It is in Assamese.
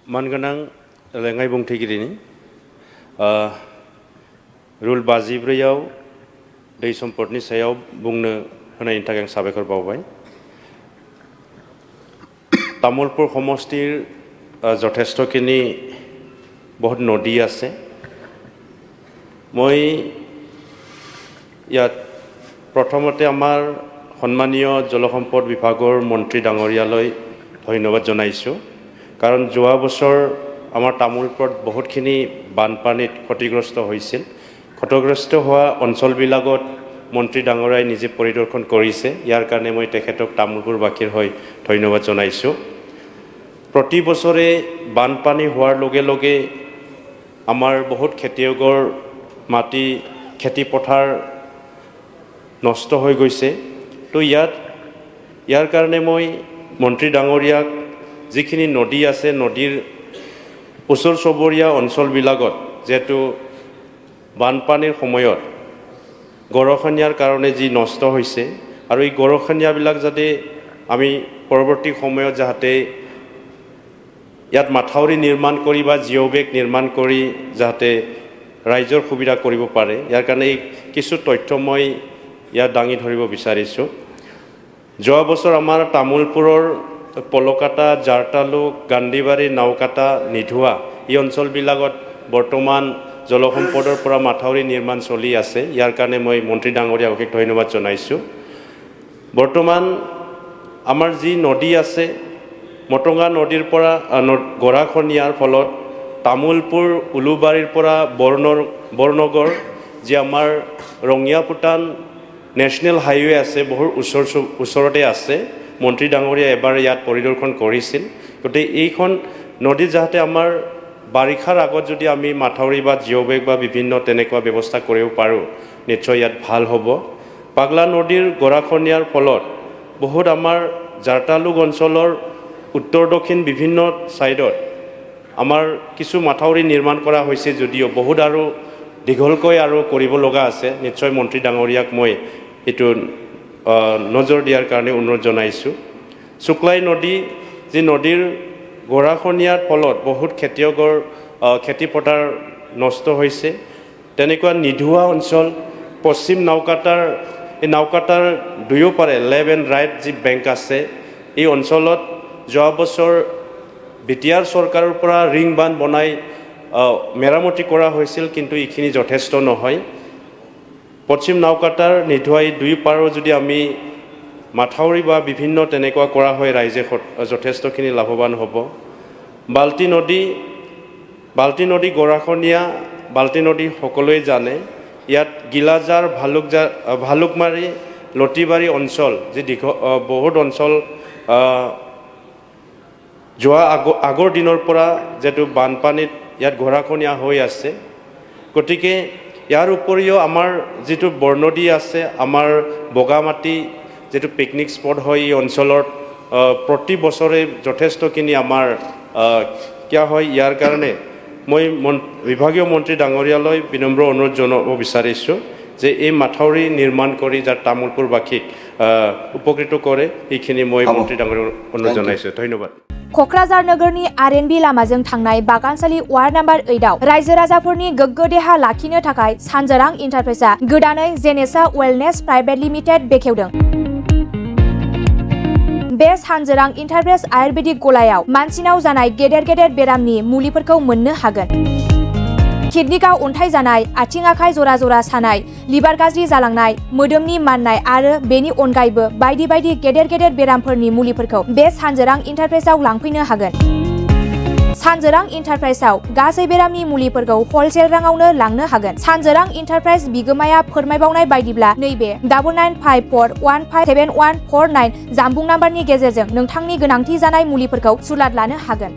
मानगोनां लेङाइ बुंथिगिरिनि रुल 54आव दै सम्पदनि सायाव बुंनो होनायनि थाखाय आं साबायखर बावबाय। तामुलपुर समष्टिर যথেষ্টখিনি बहुत नदी আছে। মই ইয়াত প্ৰথমতে আমাৰ সন্মানীয় জলসম্পদ বিভাগৰ মন্ত্ৰী ডাঙৰীয়ালৈ ধন্যবাদ জনাইছোঁ। কাৰণ যোৱা বছৰ আমাৰ তামোলপুৰত বহুতখিনি বানপানীত ক্ষতিগ্ৰস্ত হৈছিল। ক্ষতিগ্ৰস্ত হোৱা অঞ্চলবিলাকত মন্ত্ৰী ডাঙৰীয়াই নিজে পৰিদৰ্শন কৰিছে। ইয়াৰ কাৰণে মই তেখেতক তামোলপুৰবাসীৰ হৈ ধন্যবাদ জনাইছোঁ। প্ৰতি বছৰে বানপানী হোৱাৰ লগে লগে আমাৰ বহুত খেতিয়কৰ মাটি খেতি পথাৰ নষ্ট হৈ গৈছে। তো ইয়াৰ কাৰণে মই মন্ত্ৰী ডাঙৰীয়াক যিখিনি নদী আছে নদীৰ ওচৰ চুবুৰীয়া অঞ্চলবিলাকত যেহেতু বানপানীৰ সময়ত গৰাখহনীয়াৰ কাৰণে যি নষ্ট হৈছে আৰু এই গৰাখহনীয়াবিলাক যাতে আমি পৰৱৰ্তী সময়ত যাতে ইয়াত মাথাউৰি নিৰ্মাণ কৰি বা জিঅ'বেগ নিৰ্মাণ কৰি যাতে ৰাইজৰ সুবিধা কৰিব পাৰে, ইয়াৰ কাৰণে কিছু তথ্য মই ইয়াত দাঙি ধৰিব বিচাৰিছোঁ। যোৱা বছৰ আমাৰ তামোলপুৰৰ পলকাতা, জাৰতালুক, গান্ধীবাৰী, নাওকাটা, নিধুৱা এই অঞ্চলবিলাকত বৰ্তমান জলসম্পদৰ পৰা মাথাউৰি নিৰ্মাণ চলি আছে। ইয়াৰ কাৰণে মই মন্ত্ৰী ডাঙৰীয়াক অশেষ ধন্যবাদ জনাইছোঁ। বৰ্তমান আমাৰ যি নদী আছে মটঙা নদীৰ পৰা গৰাখহনীয়াৰ ফলত তামোলপুৰ উলুবাৰীৰ পৰা বৰনগৰ যি আমাৰ ৰঙিয়াপুটান নেশ্যনেল হাইৱে আছে বহুত ওচৰতে আছে। মন্ত্ৰী ডাঙৰীয়া এবাৰ ইয়াত পৰিদৰ্শন কৰিছিল। গতিকে এইখন নদী যাতে আমাৰ বাৰিষাৰ আগত যদি আমি মাথাউৰি বা জিঅ'বেগ বা বিভিন্ন তেনেকুৱা ব্যৱস্থা কৰিব পাৰোঁ নিশ্চয় ইয়াত ভাল হ'ব। পাগলা নদীৰ গৰাখহনীয়াৰ ফলত বহুত আমাৰ জাৰতালুক অঞ্চলৰ উত্তৰ দক্ষিণ বিভিন্ন ছাইডত আমাৰ কিছু মাথাউৰি নিৰ্মাণ কৰা হৈছে যদিও বহুত আৰু দীঘলকৈ আৰু কৰিব লগা আছে। নিশ্চয় মন্ত্ৰী ডাঙৰীয়াক মই এইটো নজৰ দিয়াৰ কাৰণে অনুৰোধ জনাইছোঁ। শুক্লাই নদী যি নদীৰ গৰাখহনীয়াৰ ফলত বহুত খেতিয়কৰ খেতি পথাৰ নষ্ট হৈছে। তেনেকুৱা নিধুৱা অঞ্চল পশ্চিম নাওকাটাৰ দুয়োপাৰে লেফ্ট এণ্ড ৰাইট যি বেংক আছে এই অঞ্চলত যোৱা বছৰ বিটিআৰ চৰকাৰৰ পৰা ৰিং বান্ধ বনাই মেৰামতি কৰা হৈছিল, কিন্তু এইখিনি যথেষ্ট নহয়। পশ্চিম নাওকাটাৰ নিধুৱাই দুই পাৰো যদি আমি মাথাউৰি বা বিভিন্ন তেনেকুৱা কৰা হয় ৰাইজে যথেষ্টখিনি লাভৱান হ'ব। বাল্টি নদী গৰাখহনীয়া, বাল্টি নদী সকলোৱে জানে। ইয়াত গিলাজাৰ, ভালুকমাৰী, লতিবাৰী অঞ্চল যি বহুত অঞ্চল যোৱা আগৰ দিনৰ পৰা যিহেতু বানপানীত ইয়াত গৰাখহনীয়া হৈ আছে। গতিকে ইয়াৰ উপৰিও আমাৰ যিটো বৰনদী আছে, আমাৰ বগামাটি যিটো পিকনিক স্পট হয় এই অঞ্চলত প্ৰতি বছৰে যথেষ্টখিনি আমাৰ হয়। ইয়াৰ কাৰণে মই বিভাগীয় মন্ত্ৰী ডাঙৰীয়ালৈ বিনম্ৰ অনুৰোধ জনাব বিচাৰিছোঁ যে এই মাথাউৰি নিৰ্মাণ কৰি যাৰ তামোলপুৰবাসীক উপকৃত কৰে এইখিনি মই মন্ত্ৰী ডাঙৰীয়াক অনুৰোধ জনাইছোঁ। ধন্যবাদ। क'क्राझार नोगोरनि आर.एन.बी लामाजों थांनाय बागानसालि वार्ड नम्बर 8आव रायजो राजाफोरनि गोग्गो देहा लाखिनो थाखाय सानजोरां इन्टारप्राइजआ गोदानै जेनेसा वेलनेस प्राइभेट लिमिटेड बेखेवदों। बे सानजोरां इन्टारप्राइज आयुर्वेदिक गलायाव मानसिनाव जानाय गेदेर बेरामनि मुलिफोरखौ मोननो हागोन। किडनिकाव अन्थाइ जानाय, आथिं आखाइ जरा जरा सानाय, लिभार गाज्रि जालांनाय, मोदोमनि माननाय आरो बेनि अनगायैबो बायदि गेदेर बेरामफोरनि मुलिफोरखौ बे सानजोरां इन्टारप्राइजआव लांफैनो हागोन। सानजोरां इन्टारप्राइजआव गासै बेरामनि मुलिफोरखौ हलसेल राङावनो लांनो हागोन। सानजोरां इन्टारप्राइज बिगोमाया फोरमायबावनाय बायदिब्ला नैबे 9954157149 जानबुं नाम्बारनि गेजेरजों नोंथांनि गोनांथि जानाय मुलिफोरखौ सुलाद लानो हागोन।